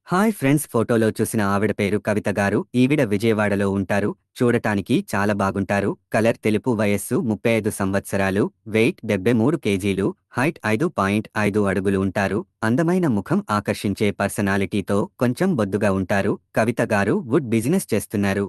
Hi friends, ఫోటోలో చూసిన ఆవిడ పేరు కవిత గారు. ఈవిడ విజయవాడలో ఉంటారు. చూడటానికి చాలా బాగుంటారు. కలర్ తెలుపు, వయస్సు 35 సంవత్సరాలు, వెయిట్ 73 కేజీలు, హైట్ 5.5 అడుగులు ఉంటారు. అందమైన ముఖం, ఆకర్షించే పర్సనాలిటీతో కొంచెం బొద్దుగా ఉంటారు. కవిత గారు వుడ్ బిజినెస్ చేస్తున్నారు.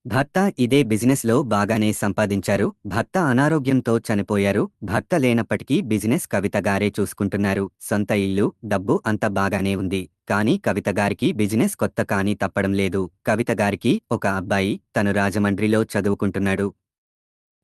భర్త ఇదే బిజినెస్‌లో బాగానే సంపాదించారు. భర్త అనారోగ్యంతో చనిపోయారు. భర్త లేనప్పటికీ బిజినెస్ కవిత గారే చూసుకుంటున్నారు. సొంత ఇల్లు, డబ్బు అంతా బాగానే ఉంది. కానీ కవిత గారికి బిజినెస్ కొత్త కానీ తప్పడం లేదు. కవిత గారికి ఒక అబ్బాయి, తను రాజమండ్రిలో చదువుకుంటున్నాడు.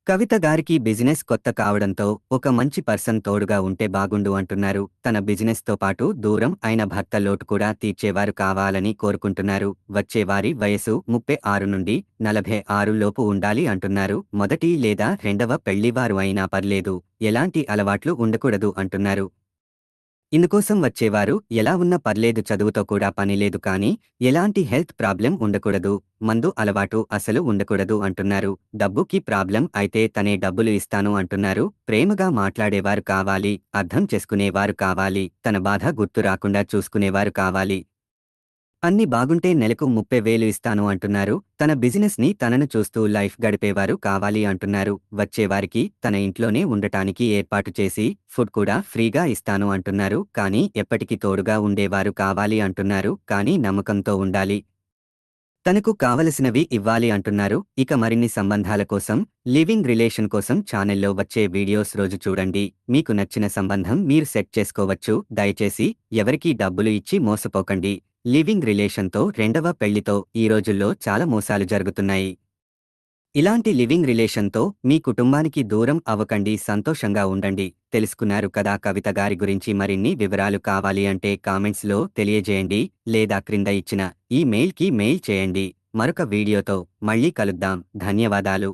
కవిత గారికి బిజినెస్ కొత్త కావడంతో ఒక మంచి పర్సన్ తోడుగా ఉంటే బాగుండు అంటున్నారు. తన బిజినెస్‌తో పాటు దూరం అయిన భర్త లోటు కూడా తీర్చేవారు కావాలని కోరుకుంటున్నారు. వచ్చేవారి వయసు 36 నుండి 46 లోపు ఉండాలి అంటున్నారు. మొదటి లేదా రెండవ పెళ్లివారు అయినా పర్లేదు. ఎలాంటి అలవాట్లు ఉండకూడదు అంటున్నారు. ఇందుకోసం వచ్చేవారు ఎలా ఉన్నా పర్లేదు, చదువుతో కూడా పనిలేదు కానీ ఎలాంటి హెల్త్ ప్రాబ్లం ఉండకూడదు. మందు అలవాటు అసలు ఉండకూడదు అంటున్నారు. డబ్బుకి ప్రాబ్లం అయితే తనే డబ్బులు ఇస్తాను అంటున్నారు. ప్రేమగా మాట్లాడేవారు కావాలి. అర్థం చేసుకునేవారు కావాలి. తన బాధ గుర్తు రాకుండా చూసుకునేవారు కావాలి. అన్ని బాగుంటే నెలకు 30,000 ఇస్తాను అంటున్నారు. తన బిజినెస్‌ని తనను చూస్తూ లైఫ్ గడిపేవారు కావాలి అంటున్నారు. వచ్చేవారికి తన ఇంట్లోనే ఉండటానికి ఏర్పాటు చేసి ఫుడ్ కూడా ఫ్రీగా ఇస్తాను అంటున్నారు. కానీ ఎప్పటికీ తోడుగా ఉండేవారు కావాలి అంటున్నారు. కానీ నమ్మకంతో ఉండాలి. తనకు కావలసినవి ఇవ్వాలి అంటున్నారు. ఇక మరిన్ని సంబంధాల కోసం, లివింగ్ రిలేషన్ కోసం ఛానెల్లో వచ్చే వీడియోస్ రోజు చూడండి. మీకు నచ్చిన సంబంధం మీరు సెట్ చేసుకోవచ్చు. దయచేసి ఎవరికీ డబ్బులు ఇచ్చి మోసపోకండి. లివింగ్ రిలేషన్‌తో రెండవ పెళ్లితో ఈ రోజుల్లో చాలా మోసాలు జరుగుతున్నాయి. ఇలాంటి లివింగ్ రిలేషన్‌తో మీ కుటుంబానికి దూరం అవ్వకండి. సంతోషంగా ఉండండి. తెలుసుకున్నారు కదా కవిత గారి గురించి. మరిన్ని వివరాలు కావాలి అంటే కామెంట్స్‌లో తెలియజేయండి లేదా క్రింద ఇచ్చిన ఈ మెయిల్‌కి మెయిల్ చేయండి. మరొక వీడియోతో మళ్ళీ కలుద్దాం. ధన్యవాదాలు.